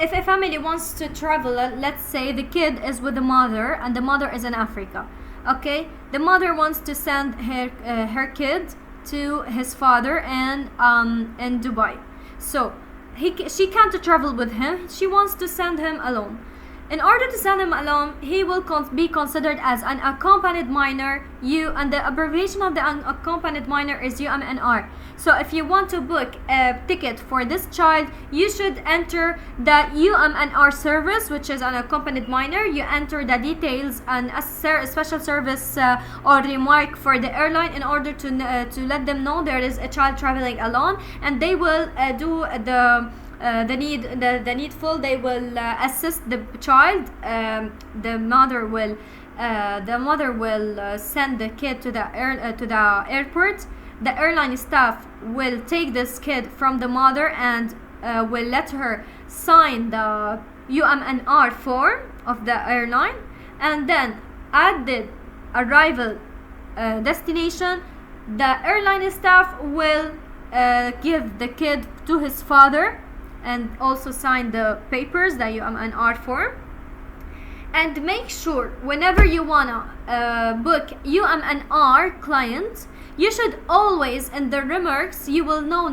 if a family wants to travel, let's say the kid is with the mother and the mother is in Africa. Okay, the mother wants to send her kid to his father and in Dubai. So she can't travel with him. She wants to send him alone. In order to send him alone, he will be considered as an accompanied minor. And the abbreviation of the unaccompanied minor is UMNR. So if you want to book a ticket for this child, you should enter the UMNR service, which is an accompanied minor. You enter the details and a special service or remark for the airline in order to let them know there is a child traveling alone, and they will do the needful. They will assist the child. The mother will send the kid to the airport. The airline staff will take this kid from the mother and will let her sign the UMNR form of the airline, and then at the arrival destination, the airline staff will give the kid to his father and also sign the papers, the UMNR form. And make sure whenever you wanna book UMNR client, you should always, in the remarks, you will know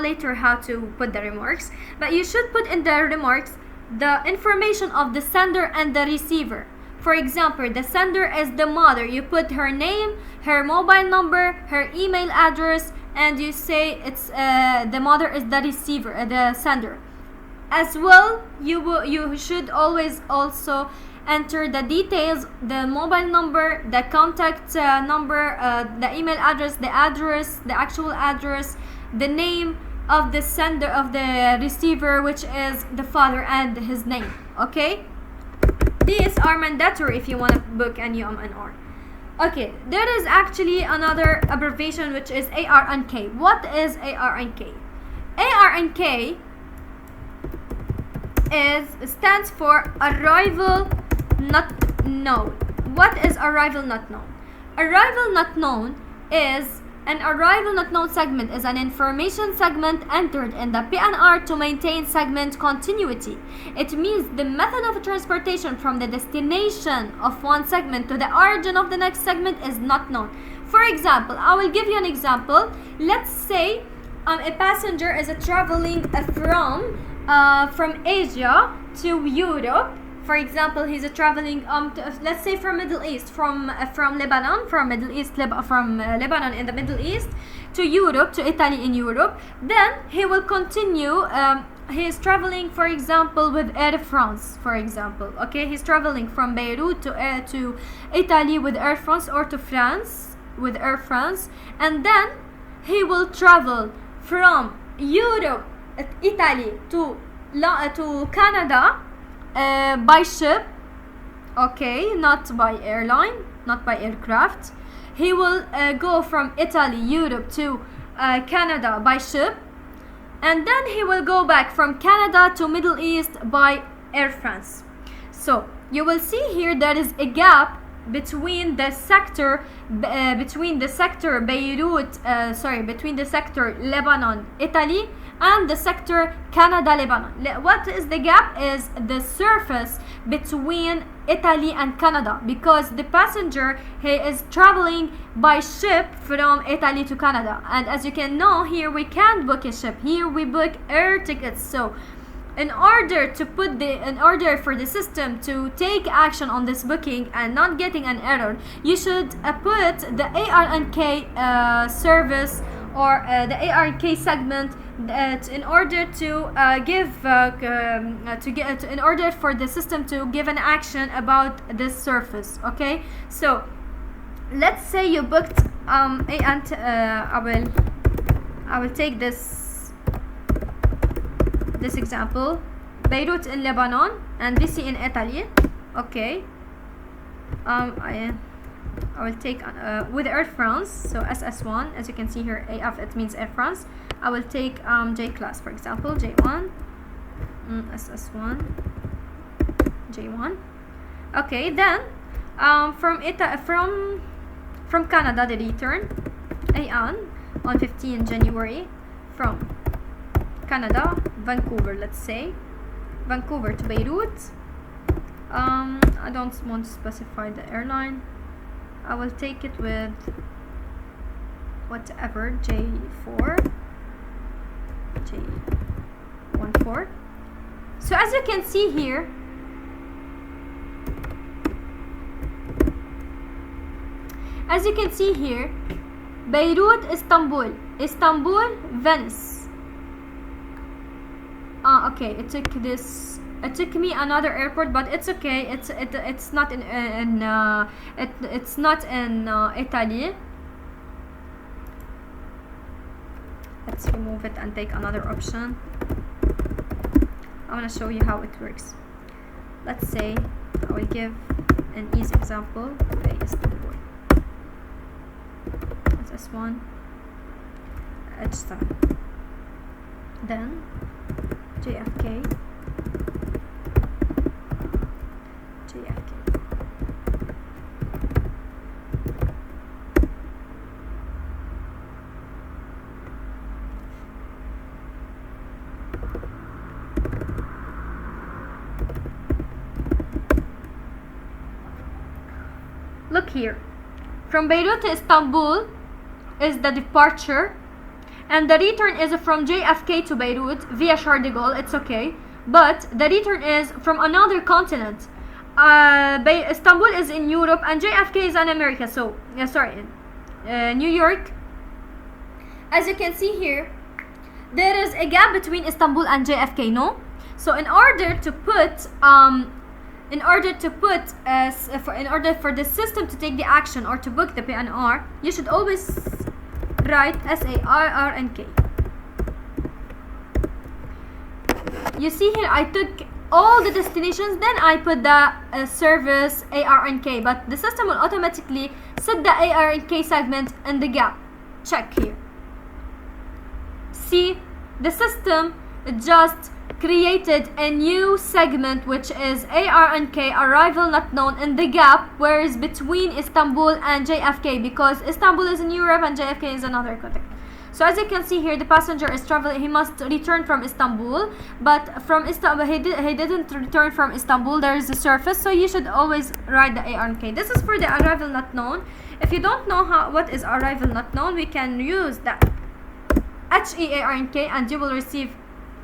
later how to put the remarks, but you should put in the remarks the information of the sender and the receiver. For example, the sender is the mother. You put her name, her mobile number, her email address, and you say it's the mother is the receiver, the sender. As well, you should always also enter the details, the mobile number, the contact number, the email address, the actual address, the name of the sender, of the receiver, which is the father, and his name. Okay, these are mandatory if you want to book an UMNR. Okay, there is actually another abbreviation, which is ARNK. What is ARNK? ARNK stands for arrival not known. What is arrival not known? Arrival not known is an arrival not known segment is an information segment entered in the PNR to maintain segment continuity. It means the method of transportation from the destination of one segment to the origin of the next segment is not known. For example, I will give you an example. Let's say a passenger is traveling from Asia to Europe. For example, he's traveling let's say from Middle East, from Lebanon, from Lebanon in the Middle East to Europe, to Italy in Europe. Then he will continue. He is traveling, for example, with Air France. For example, okay, he's traveling from Beirut to Italy with Air France, or to France with Air France, and then he will travel from Europe, Italy to Canada by ship. Okay, not by airline, not by aircraft. He will go from Italy, Europe to Canada by ship, and then he will go back from Canada to Middle East by Air France. So you will see here there is a gap between the sector between the sector Lebanon, Italy, and the sector Canada, Lebanon. What is the gap? Is the surface between Italy and Canada, because the passenger, he is traveling by ship from Italy to Canada, and as you can know, here we can't book a ship, here we book air tickets. So in order for the system to take action on this booking and not getting an error, you should put the ARNK service or the ARNK segment in order in order for the system to give an action about this surface. Okay, so let's say you booked I will take this example, Beirut in Lebanon and BC in Italy. Okay, I will take with Air France, so SS1, as you can see here, AF, it means Air France. I will take J class, for example, J1, SS1, J1. Okay, then from Canada, the return on 15 January from Canada, Vancouver, let's say. Vancouver to Beirut. I don't want to specify the airline. I will take it with whatever, J14. So as you can see here, Beirut, Istanbul, Venice. Okay, it took me another airport, but it's okay. It's not in Italy. Let's remove it and take another option. I want to show you how it works. Let's say I will give an easy example. Okay, Istanbul. That's this one. H7. Then JFK. Look here, from Beirut to Istanbul is the departure, and the return is from JFK to Beirut via Charles de Gaulle. It's okay, but the return is from another continent. Istanbul is in Europe and JFK is in America. So New York. As you can see here, there is a gap between Istanbul and JFK. No, so in order for the system to take the action or to book the PNR, you should always write SARRNK. You see here, I took all the destinations, then I put the service ARNK, but the system will automatically set the ARNK segment in the gap. Check here. See, the system just created a new segment which is ARNK, arrival not known, in the gap where is between Istanbul and JFK, because Istanbul is in Europe and JFK is another country. So as you can see here, the passenger is traveling. He must return from Istanbul, but from Istanbul he didn't return from Istanbul. There is a surface, so you should always write the ARNK. This is for the arrival not known. If you don't know what is arrival not known, we can use the HEARNK and you will receive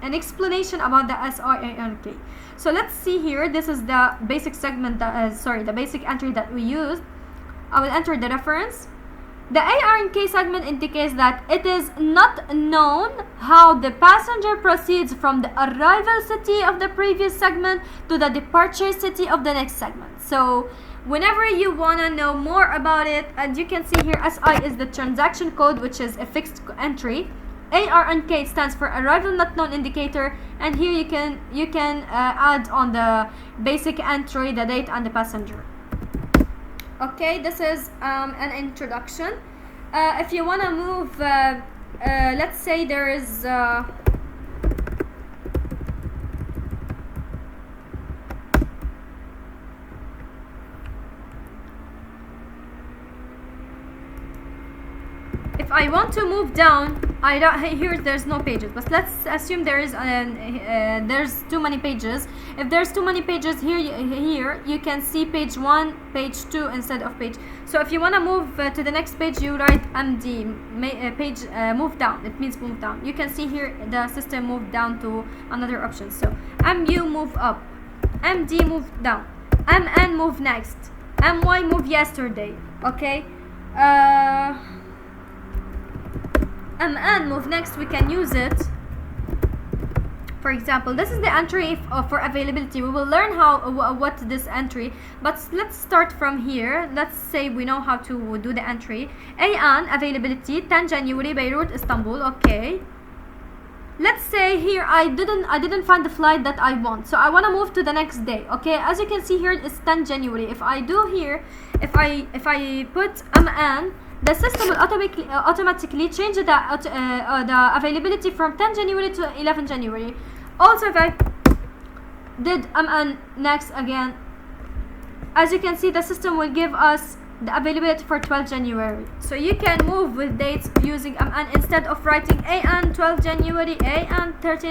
an explanation about the SRARNK. So let's see here. This is the basic segment the basic entry that we used. I will enter the reference. The ARNK segment indicates that it is not known how the passenger proceeds from the arrival city of the previous segment to the departure city of the next segment. So whenever you want to know more about it, and you can see here, SI is the transaction code, which is a fixed entry. ARNK stands for arrival not known indicator, and here you can add on the basic entry the date and the passenger. Okay, this is an introduction. If you want to move, let's say there is if I want to move down, here there's no pages, but let's assume there is there's too many pages. If there's too many pages here you can see page 1, page 2 instead of page. So if you want to move to the next page, you write MD, page move down. It means move down. You can see here the system moved down to another option. So MU move up, MD move down, MN move next, MY move yesterday. Okay, MN move next, we can use it. For example, this is the entry for availability. We will learn what this entry, but let's start from here. Let's say we know how to do the entry. AN availability 10 January Beirut Istanbul. Okay, let's say here I didn't find the flight that I want, so I want to move to the next day. Okay, as you can see here, it's 10 January. If I do here, if I put MN, the system will automatically change the availability from 10 January to 11 January. Also, if I did MN next again, as you can see, the system will give us the availability for 12 January. So you can move with dates using MN instead of writing AN 12 January, AN 13